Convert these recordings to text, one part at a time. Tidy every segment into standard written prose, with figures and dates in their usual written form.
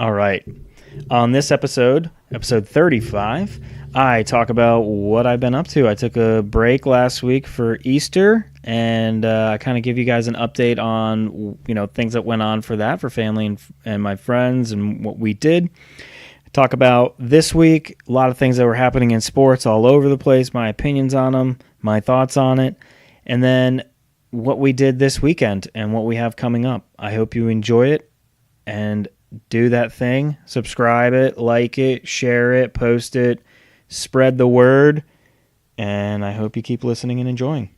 All right. On this episode 35, I talk about what I've been up to. I took a break last week for Easter, and I kind of give you guys an update on things that went on for that, for family and my friends, and what we did. Talk about this week, a lot of things that were happening in sports all over the place, my opinions on them, my thoughts on it, and then what we did this weekend and what we have coming up. I hope you enjoy it, and do that thing. Subscribe it, like it, share it, post it, spread the word, and I hope you keep listening and enjoying.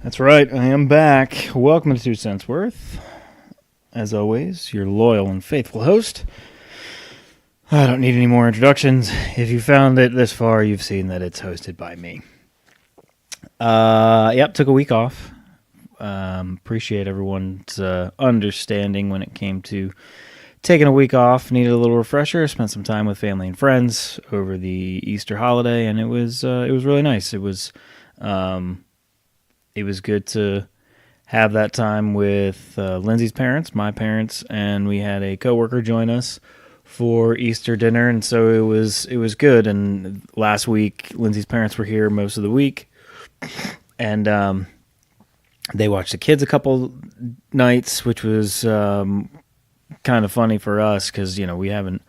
That's right, I am back. Welcome to 2 Cents Worth. As always, your loyal and faithful host. I don't need any more introductions. If you found it this far, you've seen that it's hosted by me. Took a week off. Appreciate everyone's understanding when it came to taking a week off. Needed a little refresher. Spent some time with family and friends over the Easter holiday, and it was really nice. It was good to have that time with Lindsay's parents, my parents, and we had a coworker join us for Easter dinner, and so it was good. And last week, Lindsay's parents were here most of the week, and they watched the kids a couple nights, which was kind of funny for us because we haven't.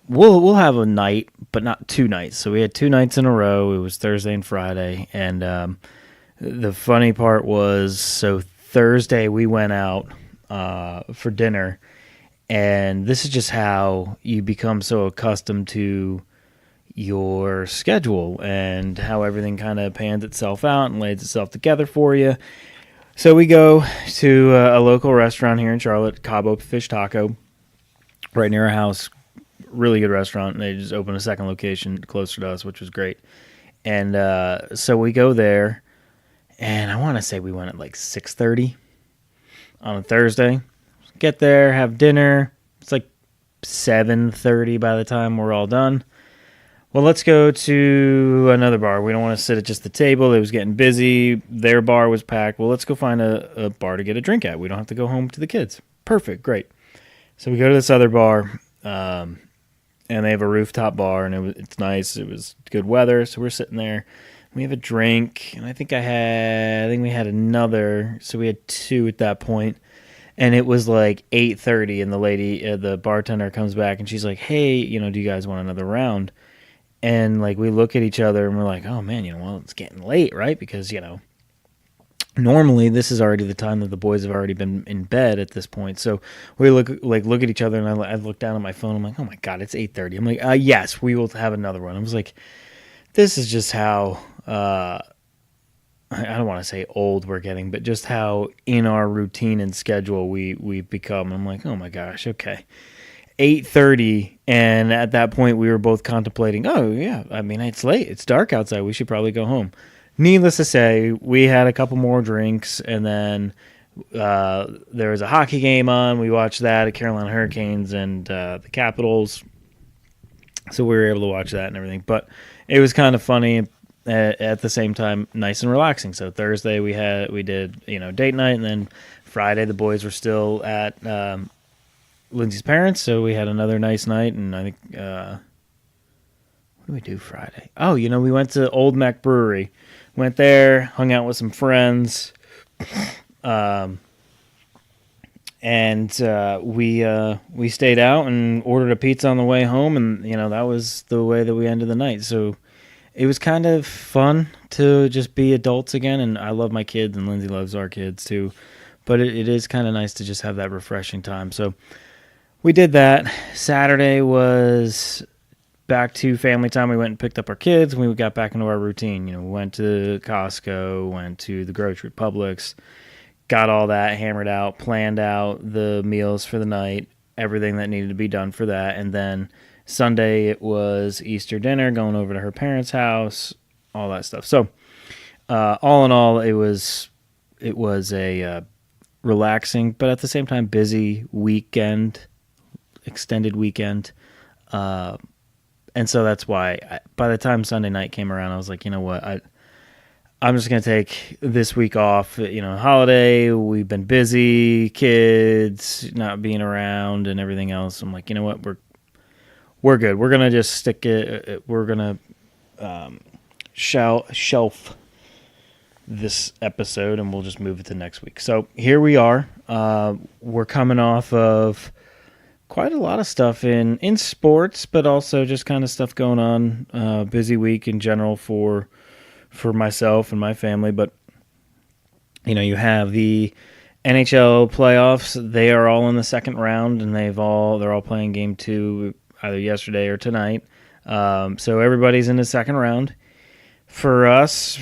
We'll have a night, but not 2 nights. So we had 2 nights in a row. It was Thursday and Friday, and the funny part was, so Thursday we went out for dinner, and this is just how you become so accustomed to your schedule and how everything kind of pans itself out and lays itself together for you. So we go to a local restaurant here in Charlotte, Cabo Fish Taco, right near our house. Really good restaurant. They just opened a second location closer to us, which was great. And so we go there. And I want to say we went at like 6:30 on a Thursday. Get there, have dinner. It's like 7:30 by the time we're all done. Well, let's go to another bar. We don't want to sit at just the table. It was getting busy. Their bar was packed. Well, let's go find a bar to get a drink at. We don't have to go home to the kids. Perfect, great. So we go to this other bar, and they have a rooftop bar, and it's nice. It was good weather, so we're sitting there. We have a drink, and I think we had another, so we had 2 at that point, and it was like 8:30, and the lady, the bartender comes back, and she's like, hey, do you guys want another round? And like we look at each other, and we're like, oh man, well, it's getting late, right? Because, normally this is already the time that the boys have already been in bed at this point. So we look at each other, and I look down at my phone, I'm like, oh my God, it's 8:30. I'm like, yes, we will have another one. I was like, this is just how... I don't want to say old we're getting, but just how in our routine and schedule we've become. I'm like, oh my gosh, okay. 8:30, and at that point we were both contemplating, oh yeah, I mean, it's late, it's dark outside, we should probably go home. Needless to say, we had a couple more drinks, and then there was a hockey game on. We watched that, at Carolina Hurricanes and the Capitals. So we were able to watch that and everything. But it was kind of funny. At the same time, nice and relaxing. So Thursday we did date night, and then Friday the boys were still at Lindsay's parents, so we had another nice night. And I think what did we do Friday? Oh, we went to Old Mac Brewery, went there, hung out with some friends, and we stayed out and ordered a pizza on the way home, and that was the way that we ended the night. So it was kind of fun to just be adults again, and I love my kids, and Lindsay loves our kids too. But it is kind of nice to just have that refreshing time. So we did that. Saturday was back to family time. We went and picked up our kids, and we got back into our routine. We went to Costco, went to the grocery Publix, got all that hammered out, planned out the meals for the night, everything that needed to be done for that. And then Sunday, it was Easter dinner, going over to her parents' house, all that stuff. So all in all, it was a relaxing, but at the same time, busy weekend, extended weekend. And so that's why by the time Sunday night came around, I was like, you know what? I'm just going to take this week off. Holiday, we've been busy, kids not being around and everything else. I'm like, you know what? We're good. We're going to just stick it. We're going to shelf this episode, and we'll just move it to next week. So here we are. We're coming off of quite a lot of stuff in sports, but also just kind of stuff going on. Busy week in general for myself and my family. But you have the NHL playoffs. They are all in the second round, and they're all playing game 2 either yesterday or tonight. So everybody's in the second round. For us,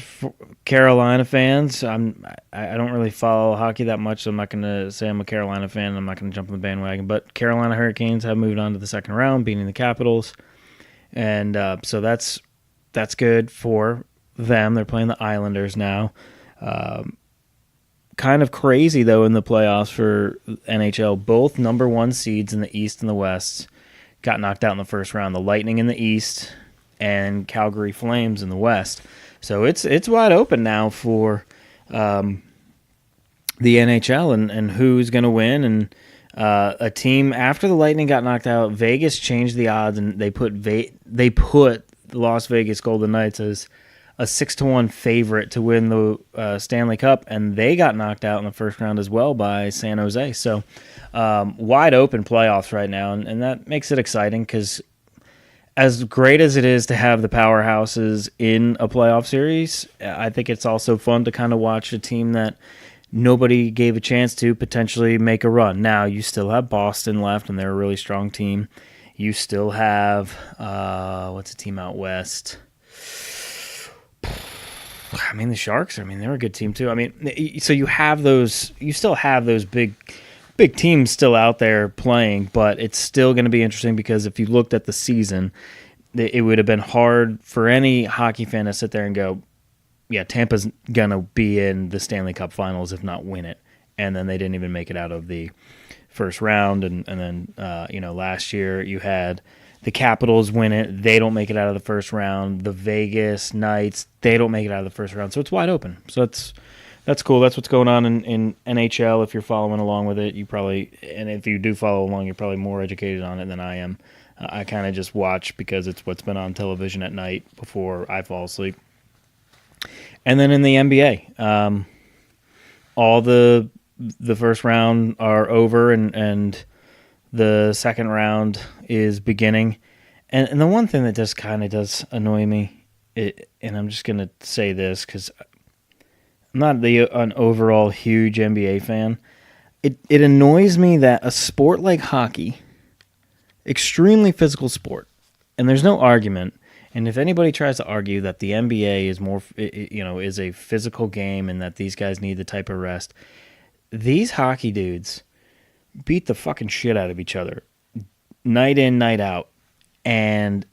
Carolina fans, I don't really follow hockey that much, so I'm not going to say I'm a Carolina fan. I'm not going to jump on the bandwagon. But Carolina Hurricanes have moved on to the second round, beating the Capitals, and so that's good for them. They're playing the Islanders now. Kind of crazy though in the playoffs for NHL. Both number 1 seeds in the East and the West got knocked out in the first round. The Lightning in the East and Calgary Flames in the West. So it's wide open now for the NHL and who's going to win. And a team after the Lightning got knocked out, Vegas changed the odds, and they put the Las Vegas Golden Knights as a 6-1 favorite to win the Stanley Cup, and they got knocked out in the first round as well by San Jose. So wide open playoffs right now, and that makes it exciting because as great as it is to have the powerhouses in a playoff series, I think it's also fun to kind of watch a team that nobody gave a chance to potentially make a run. Now, you still have Boston left, and they're a really strong team. You still have, what's a team out west? I mean, the Sharks, they're a good team too. So you still have those big teams still out there playing, but it's still going to be interesting because if you looked at the season, it would have been hard for any hockey fan to sit there and go, yeah, Tampa's going to be in the Stanley Cup Finals if not win it. And then they didn't even make it out of the first round. And then, last year you had the Capitals win it. They don't make it out of the first round. The Vegas Knights, they don't make it out of the first round. So it's wide open. So that's cool. That's what's going on in NHL. If you're following along with it, and if you do follow along, you're probably more educated on it than I am. I kind of just watch because it's what's been on television at night before I fall asleep. And then in the NBA, all the first round are over, and the second round is beginning. And the one thing that just kind of does annoy me, and I'm just going to say this because I'm not an overall huge NBA fan. It annoys me that a sport like hockey, extremely physical sport, and there's no argument. And if anybody tries to argue that the NBA is more, is a physical game and that these guys need the type of rest, these hockey dudes beat the fucking shit out of each other night in, night out. And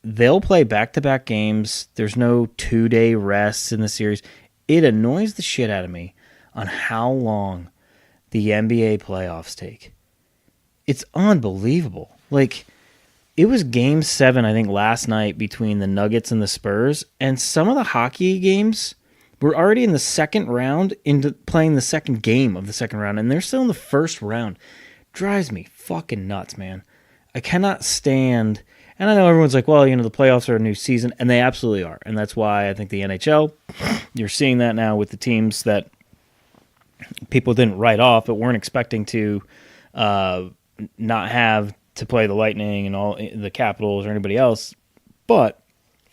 they'll play back-to-back games. There's no 2-day rests in the series. It annoys the shit out of me on how long the NBA playoffs take. It's unbelievable. It was Game 7, I think, last night between the Nuggets and the Spurs, and some of the hockey games were already in the second round into playing the second game of the second round, and they're still in the first round. Drives me fucking nuts, man. I cannot stand, and I know everyone's like, well, the playoffs are a new season, and they absolutely are, and that's why I think the NHL, you're seeing that now with the teams that people didn't write off but weren't expecting to not have to play the Lightning and all the Capitals or anybody else. But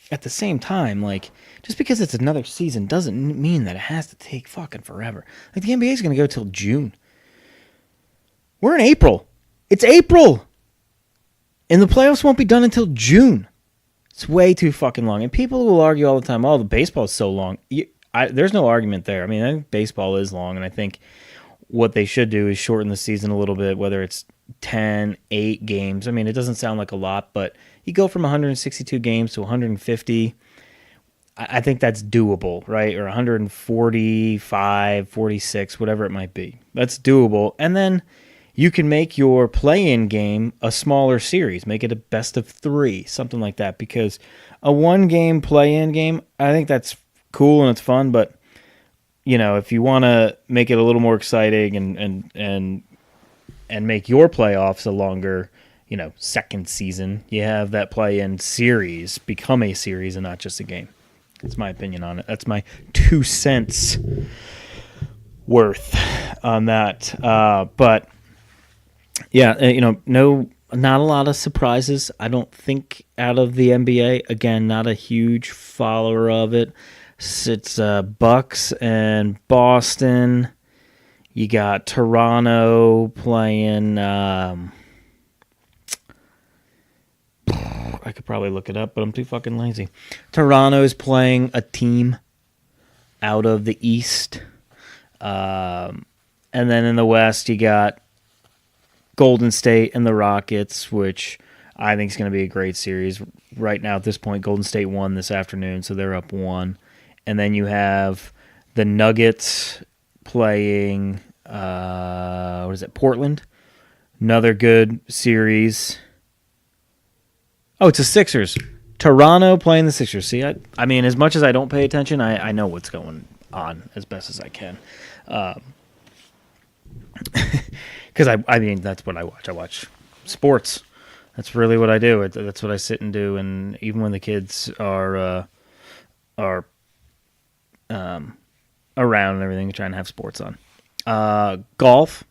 at the same time, just because it's another season doesn't mean that it has to take fucking forever. The NBA is going to go till June. We're in April. It's April. And the playoffs won't be done until June. It's way too fucking long. And people will argue all the time, oh, the baseball is so long. There's no argument there. I mean, I think baseball is long, and I think what they should do is shorten the season a little bit, whether it's 10, 8 games. I mean, it doesn't sound like a lot, but you go from 162 games to 150. I think that's doable, right? Or 145, 46, whatever it might be. That's doable. And then you can make your play-in game a smaller series. Make it a best of 3, something like that. Because a one-game play-in game, I think that's cool and it's fun. But, you know, if you want to make it a little more exciting and make your playoffs a longer, you know, second season, you have that play-in series become a series and not just a game. That's my opinion on it. That's my 2 cents worth on that. But yeah, you know, not a lot of surprises. I don't think out of the NBA. Again, not a huge follower of it. It's Bucks and Boston. You got Toronto playing. I could probably look it up, but I'm too fucking lazy. Toronto's playing a team out of the East. And then in the West, you got Golden State and the Rockets, which I think is going to be a great series. Right now, at this point, Golden State won this afternoon, so they're up 1. And then you have the Nuggets playing, Portland. Another good series. Oh, it's the Sixers. Toronto playing the Sixers. See, I mean, as much as I don't pay attention, I know what's going on as best as I can. Because I mean, that's what I watch. I watch sports. That's really what I do. That's what I sit and do. And even when the kids are around and everything, trying to have sports on. Golf.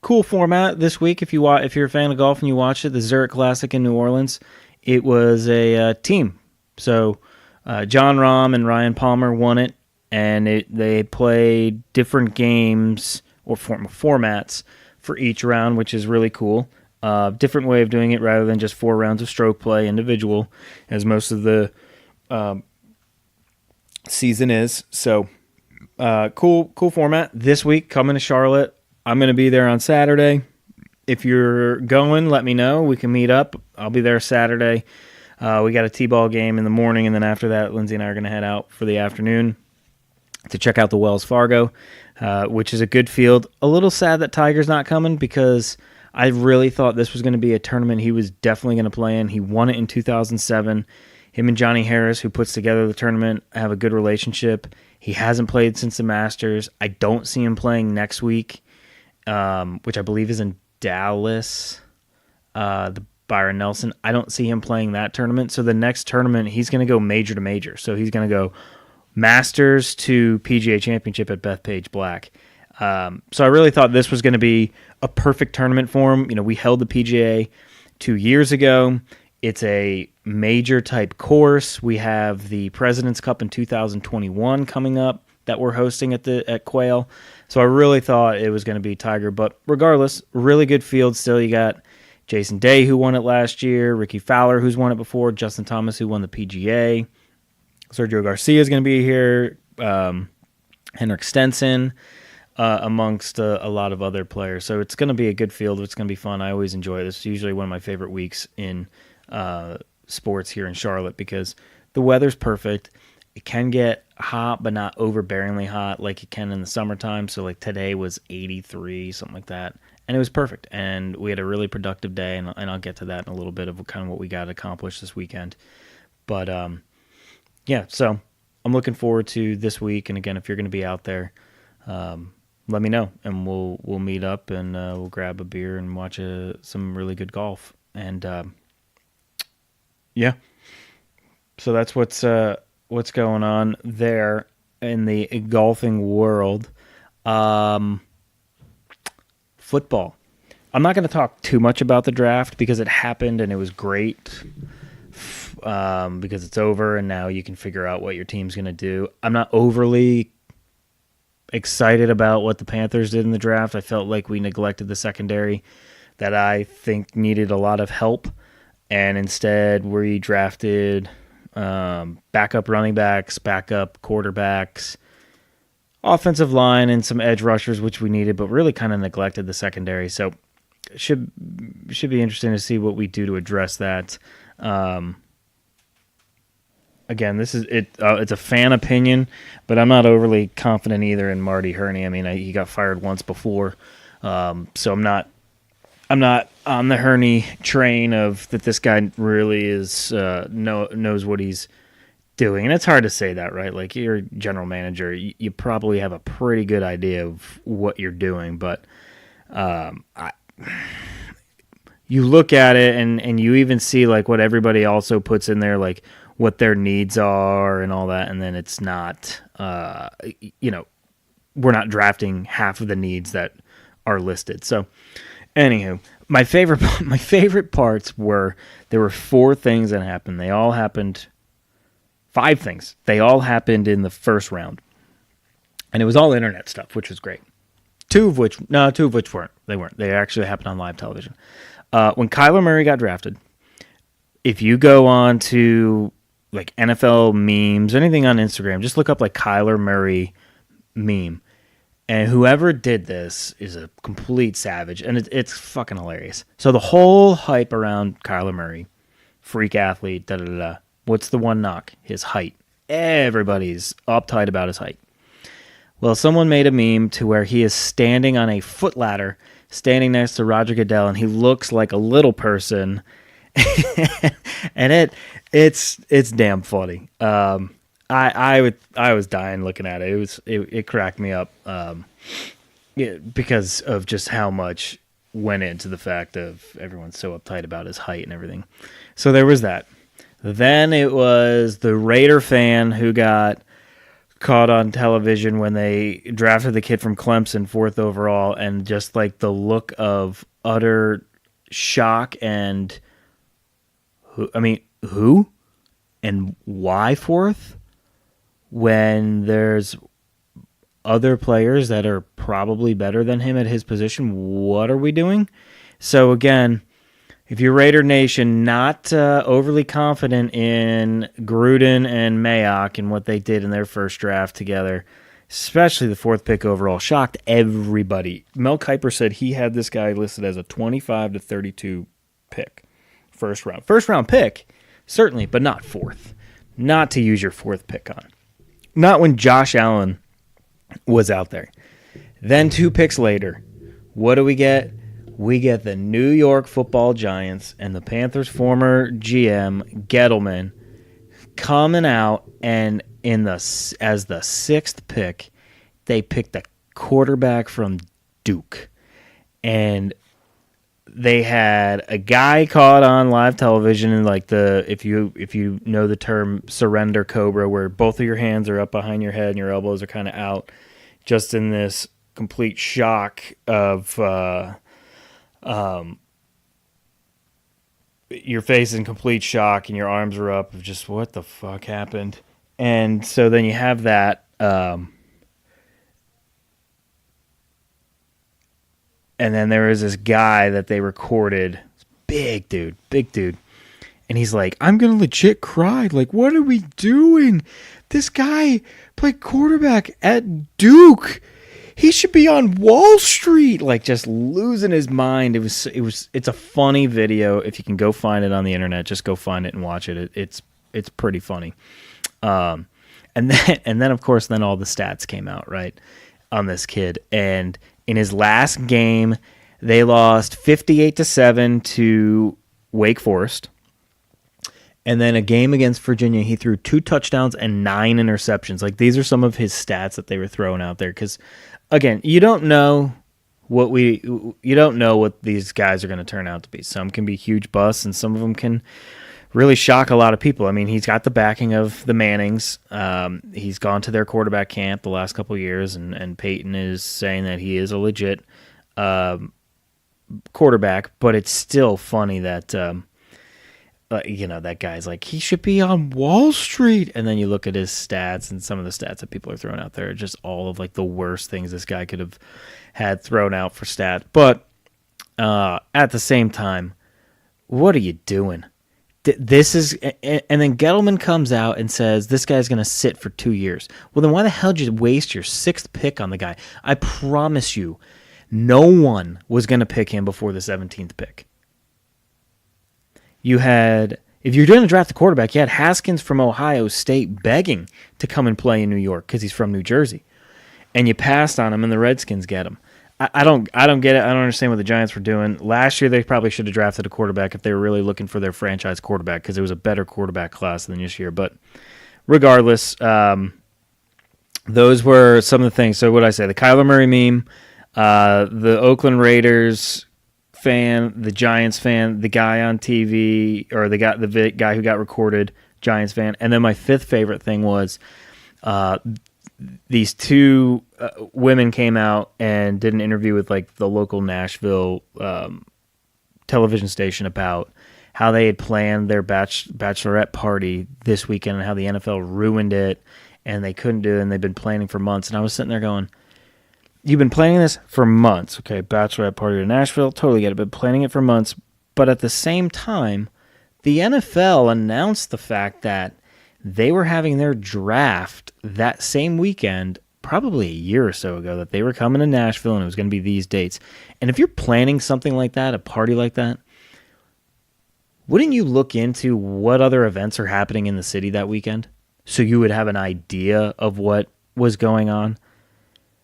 Cool format this week. If you're a fan of golf and you watched it, the Zurich Classic in New Orleans. It was a team. So John Rahm and Ryan Palmer won it, and they played different games or formats for each round, which is really cool. Different way of doing it rather than just 4 rounds of stroke play individual, as most of the season is. So cool format. This week, coming to Charlotte. I'm going to be there on Saturday. If you're going, let me know. We can meet up. I'll be there Saturday. We got a T-ball game in the morning, and then after that, Lindsay and I are going to head out for the afternoon to check out the Wells Fargo, which is a good field. A little sad that Tiger's not coming because I really thought this was going to be a tournament he was definitely going to play in. He won it in 2007. Him and Johnny Harris, who puts together the tournament, have a good relationship. He hasn't played since the Masters. I don't see him playing next week, which I believe is in Dallas, the Byron Nelson. I don't see him playing that tournament. So the next tournament, he's going to go major to major. So he's going to go Masters to PGA Championship at Bethpage Black. So I really thought this was going to be a perfect tournament for him. You know, we held the PGA 2 years ago. It's a major type course. We have the President's Cup in 2021 coming up that we're hosting at Quail. So I really thought it was going to be Tiger. But regardless, really good field still. You got Jason Day, who won it last year, Ricky Fowler, who's won it before, Justin Thomas, who won the PGA. Sergio Garcia is going to be here, Henrik Stenson, amongst a lot of other players. So it's going to be a good field. It's going to be fun. I always enjoy it. It's usually one of my favorite weeks in sports here in Charlotte because the weather's perfect. It can get hot, but not overbearingly hot like it can in the summertime. So like today was 83, something like that. And it was perfect. And we had a really productive day, and I'll get to that in a little bit of kind of what we got accomplished this weekend. But yeah, so I'm looking forward to this week. And again, if you're going to be out there, let me know, and we'll meet up and we'll grab a beer and watch some really good golf. And yeah, so that's what's going on there in the golfing world. Football. I'm not going to talk too much about the draft because it happened and it was great. Because it's over and now you can figure out what your team's going to do. I'm not overly excited about what the Panthers did in the draft. I felt like we neglected the secondary that I think needed a lot of help. and instead we drafted backup running backs, backup quarterbacks, offensive line, and some edge rushers, which we needed, but really kind of neglected the secondary. So it should be interesting to see what we do to address that. Again, this is it. It's a fan opinion, but I'm not overly confident either in Marty Herney. I mean, he got fired once before, so I'm not on the Herney train of that. This guy really is knows what he's doing, and it's hard to say that, right? Like, you're a general manager, you probably have a pretty good idea of what you're doing, but you look at it and you even see like what everybody also puts in there, like what their needs are and all that, and then it's not, we're not drafting half of the needs that are listed. So, anywho, my favorite parts were there were 4 things that happened. They all happened. 5 things. They all happened in the first round, and it was all internet stuff, which was great. 2 of which weren't. They weren't. They actually happened on live television. When Kyler Murray got drafted, if you go on to like NFL memes, anything on Instagram, just look up like Kyler Murray meme. And whoever did this is a complete savage, and it's fucking hilarious. So the whole hype around Kyler Murray, freak athlete, da-da-da-da. What's the one knock? His height. Everybody's uptight about his height. Well, someone made a meme to where he is standing on a foot ladder, standing next to Roger Goodell, and he looks like a little person. And it's damn funny. I was dying looking at it. It cracked me up because of just how much went into the fact of everyone's so uptight about his height and everything. So there was that. Then it was the Raider fan who got caught on television when they drafted the kid from Clemson 4th overall, and just like the look of utter shock and who and why 4th when there's other players that are probably better than him at his position. What are we doing? So again, if you're Raider Nation, not overly confident in Gruden and Mayock and what they did in their first draft together, especially the 4th pick overall, shocked everybody. Mel Kiper said he had this guy listed as a 25 to 32 pick, first round. First round pick, certainly, but not 4th. Not to use your 4th pick on. Not when Josh Allen was out there. Then 2 picks later, what do we get? We get the New York Football Giants and the Panthers' former GM Gettleman coming out, and as the 6th pick, they picked a quarterback from Duke, and they had a guy caught on live television in like if you know the term surrender cobra, where both of your hands are up behind your head and your elbows are kind of out, just in this complete shock of your face in complete shock and your arms are up of just what the fuck happened. And so then you have that and then there was this guy that they recorded, big dude, and he's like, I'm gonna legit cry, like, what are we doing? This guy played quarterback at Duke. He should be on Wall Street, like just losing his mind. It's a funny video. If you can go find it on the internet, just go find it and watch it. It's pretty funny. And then of course all the stats came out, right, on this kid. And in his last game, they lost 58-7 to Wake Forest. And then a game against Virginia, he threw 2 touchdowns and 9 interceptions. Like, these are some of his stats that they were throwing out there. Because, again, you don't know what these guys are going to turn out to be. Some can be huge busts, and some of them can really shock a lot of people. I mean, he's got the backing of the Mannings. He's gone to their quarterback camp the last couple of years, and Peyton is saying that he is a legit quarterback. But it's still funny that that guy's like, he should be on Wall Street. And then you look at his stats, and some of the stats that people are throwing out there are just all of like the worst things this guy could have had thrown out for stats. But at the same time, what are you doing? This is, and then Gettleman comes out and says this guy's going to sit for 2 years. Well, then why the hell did you waste your 6th pick on the guy? I promise you, no one was going to pick him before the 17th pick. You had, if you're going to draft a quarterback, you had Haskins from Ohio State begging to come and play in New York because he's from New Jersey, and you passed on him, and the Redskins get him. I don't get it. I don't understand what the Giants were doing. Last year, they probably should have drafted a quarterback if they were really looking for their franchise quarterback because it was a better quarterback class than this year. But regardless, those were some of the things. So what did I say? The Kyler Murray meme, the Oakland Raiders fan, the Giants fan, the guy on TV, or the guy who got recorded, Giants fan. And then my 5th favorite thing was these 2 women came out and did an interview with like the local Nashville television station about how they had planned their bachelorette party this weekend and how the NFL ruined it and they couldn't do it and they've been planning for months. And I was sitting there going, you've been planning this for months. Okay, bachelorette party to Nashville, totally get it, but planning it for months. But at the same time, the NFL announced the fact that they were having their draft that same weekend, probably a year or so ago, that they were coming to Nashville and it was going to be these dates. And if you're planning something like that, a party like that, wouldn't you look into what other events are happening in the city that weekend so you would have an idea of what was going on?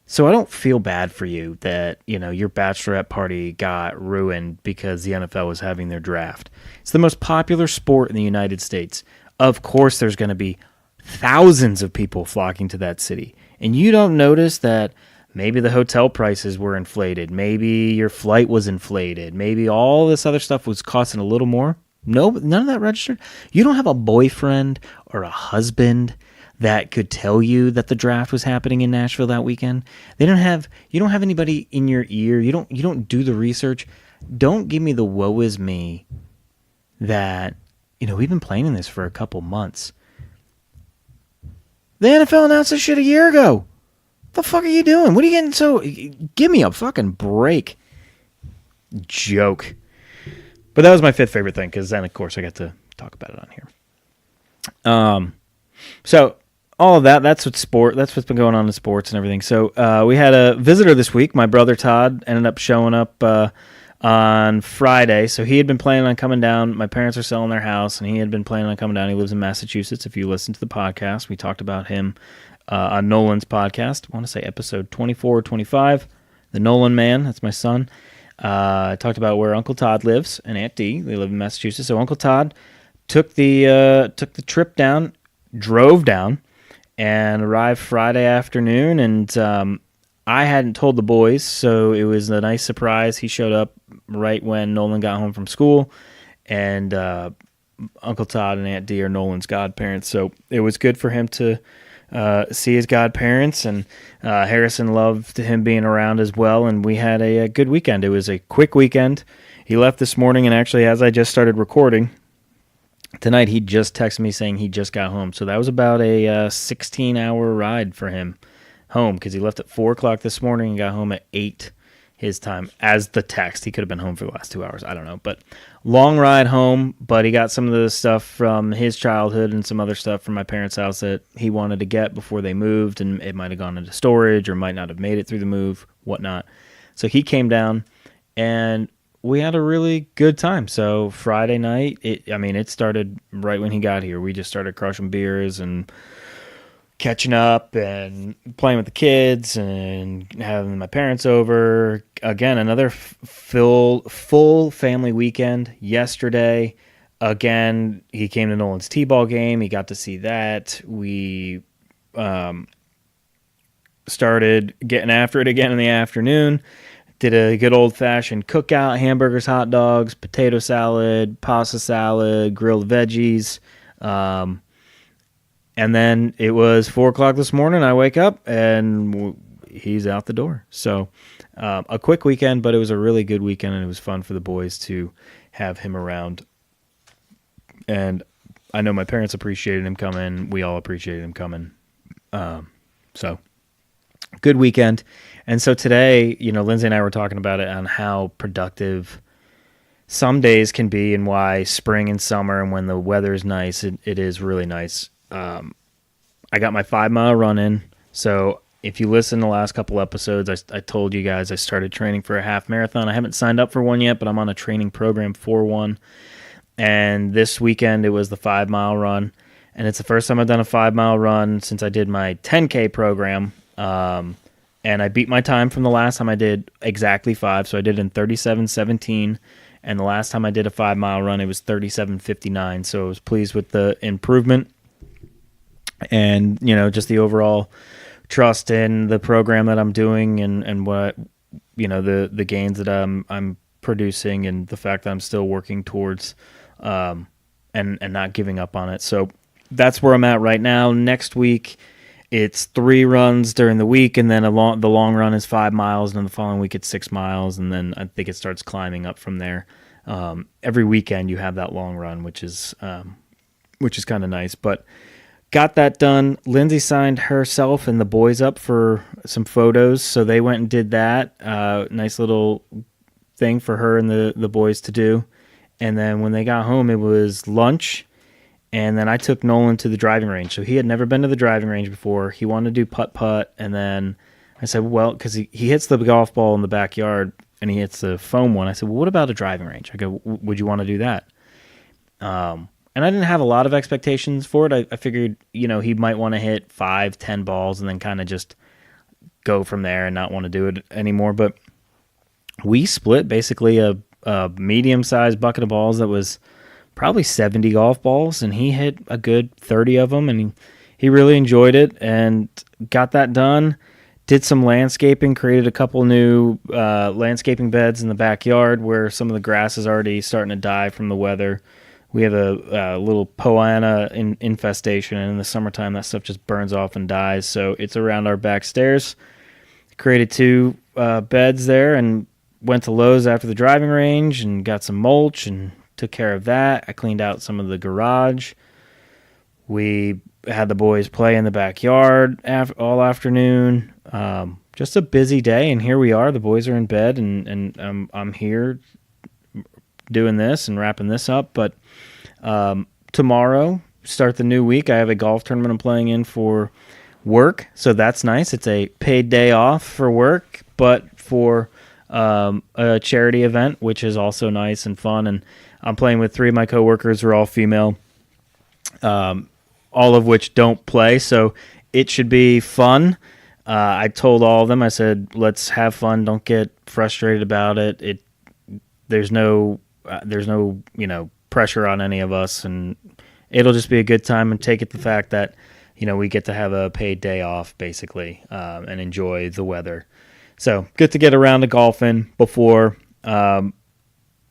So I don't feel bad for you that, your bachelorette party got ruined because the NFL was having their draft. It's the most popular sport in the United States. Of course, there's going to be thousands of people flocking to that city. And you don't notice that maybe the hotel prices were inflated. Maybe your flight was inflated. Maybe all this other stuff was costing a little more. No, none of that registered. You don't have a boyfriend or a husband that could tell you that the draft was happening in Nashville that weekend. You don't have anybody in your ear. You don't do the research. Don't give me the woe is me that we've been planning this for a couple months. The NFL announced this shit a year ago. What the fuck are you doing? What are you getting so... Give me a fucking break. Joke. But that was my 5th favorite thing, because then, of course, I got to talk about it on here. So, all of that's what's been going on in sports and everything. So, we had a visitor this week. My brother Todd ended up showing up on Friday. So he had been planning on coming down. My parents are selling their house, and he had been planning on coming down. He lives in Massachusetts. If you listen to the podcast, we talked about him on Nolan's podcast. I want to say episode 24 or 25. The Nolan Man, that's my son. I talked about where Uncle Todd lives and Aunt Dee. They live in Massachusetts. So Uncle Todd took the trip down, drove down, and arrived Friday afternoon. And I hadn't told the boys, so it was a nice surprise. He showed up right when Nolan got home from school, and Uncle Todd and Aunt Dee are Nolan's godparents, so it was good for him to see his godparents, and Harrison loved him being around as well, and we had a good weekend. It was a quick weekend. He left this morning, and actually, as I just started recording, tonight he just texted me saying he just got home, so that was about a 16-hour ride for him home, because he left at 4 o'clock this morning and got home at 8 his time as the text. He could have been home for the last 2 hours. I don't know. But long ride home, but he got some of the stuff from his childhood and some other stuff from my parents' house that he wanted to get before they moved, and it might have gone into storage or might not have made it through the move, whatnot. So he came down, and we had a really good time. So Friday night, it started right when he got here. We just started crushing beers and catching up and playing with the kids and having my parents over. Again, another full family weekend yesterday. Again, he came to Nolan's T-ball game. He got to see that. We started getting after it again in the afternoon. Did a good old-fashioned cookout, hamburgers, hot dogs, potato salad, pasta salad, grilled veggies. And then it was 4 o'clock this morning. I wake up, and he's out the door. So a quick weekend, but it was a really good weekend, and it was fun for the boys to have him around. And I know my parents appreciated him coming. We all appreciated him coming. So good weekend. And so today, Lindsay and I were talking about it on how productive some days can be, and why spring and summer and when the weather is nice, it is really nice. I got my 5-mile run in. So if you listen to the last couple episodes, I told you guys I started training for a half marathon. I haven't signed up for one yet, but I'm on a training program for one. And this weekend it was the 5-mile run. And it's the first time I've done a 5-mile run since I did my 10K program. And I beat my time from the last time I did exactly 5. So I did it in 37:17. And the last time I did a 5-mile run, it was 37:59. So I was pleased with the improvement and, just the overall trust in the program that I'm doing and what, the gains that I'm producing, and the fact that I'm still working towards and not giving up on it. So that's where I'm at right now. Next week, it's 3 runs during the week, and then the long run is 5 miles, and then the following week it's 6 miles, and then I think it starts climbing up from there. Every weekend you have that long run, which is kind of nice. But got that done. Lindsay signed herself and the boys up for some photos, so they went and did that. Nice little thing for her and the boys to do. And then when they got home, it was lunch. And then I took Nolan to the driving range. So he had never been to the driving range before. He wanted to do putt-putt. And then I said, well, because he hits the golf ball in the backyard and he hits the foam one. I said, well, what about a driving range? I go, would you want to do that? And I didn't have a lot of expectations for it. I figured, he might want to hit 5-10 balls and then kind of just go from there and not want to do it anymore. But we split basically a medium-sized bucket of balls that was probably 70 golf balls, and he hit a good 30 of them, and he really enjoyed it and got that done. Did some landscaping, created a couple new landscaping beds in the backyard where some of the grass is already starting to die from the weather. We have a little poana infestation, and in the summertime that stuff just burns off and dies, so it's around our back stairs. Created 2 beds there and went to Lowe's after the driving range and got some mulch and took care of that. I cleaned out some of the garage. We had the boys play in the backyard all afternoon. Just a busy day, and here we are. The boys are in bed, and I'm here doing this and wrapping this up. But tomorrow, start the new week. I have a golf tournament I'm playing in for work, so that's nice. It's a paid day off for work, but for a charity event, which is also nice and fun. And I'm playing with 3 of my coworkers who are all female, all of which don't play, so it should be fun. I told all of them, I said, let's have fun. Don't get frustrated about it. There's no pressure on any of us, and it'll just be a good time. And take it the fact that we get to have a paid day off basically, and enjoy the weather. So good to get around to golfing before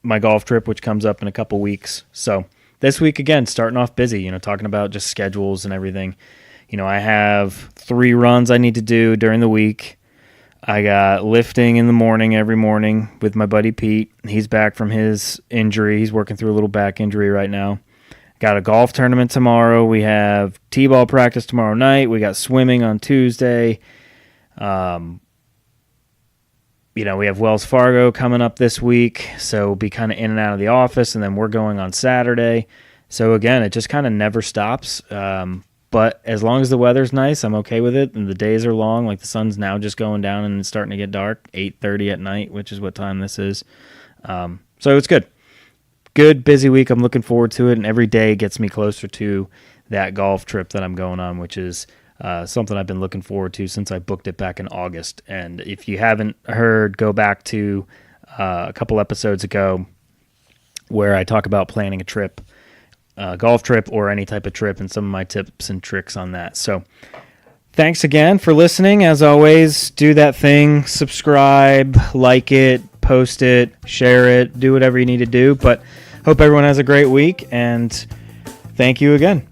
my golf trip, which comes up in a couple weeks. So this week, again, starting off busy, talking about just schedules and everything. I have 3 runs I need to do during the week. I got lifting in the morning, every morning with my buddy Pete. He's back from his injury. He's working through a little back injury right now. Got a golf tournament tomorrow. We have t-ball practice tomorrow night. We got swimming on Tuesday. We have Wells Fargo coming up this week, so we'll be kind of in and out of the office, and then we're going on Saturday. So, again, it just kind of never stops. But as long as the weather's nice, I'm okay with it, and the days are long. Like, the sun's now just going down and it's starting to get dark, 8:30 at night, which is what time this is. So it's good. Good, busy week. I'm looking forward to it, and every day gets me closer to that golf trip that I'm going on, which is something I've been looking forward to since I booked it back in August. And if you haven't heard, go back to a couple episodes ago where I talk about planning a trip, golf trip or any type of trip, and some of my tips and tricks on that. So thanks again for listening. As always, do that thing, subscribe, like it, post it, share it, do whatever you need to do. But hope everyone has a great week, and thank you again.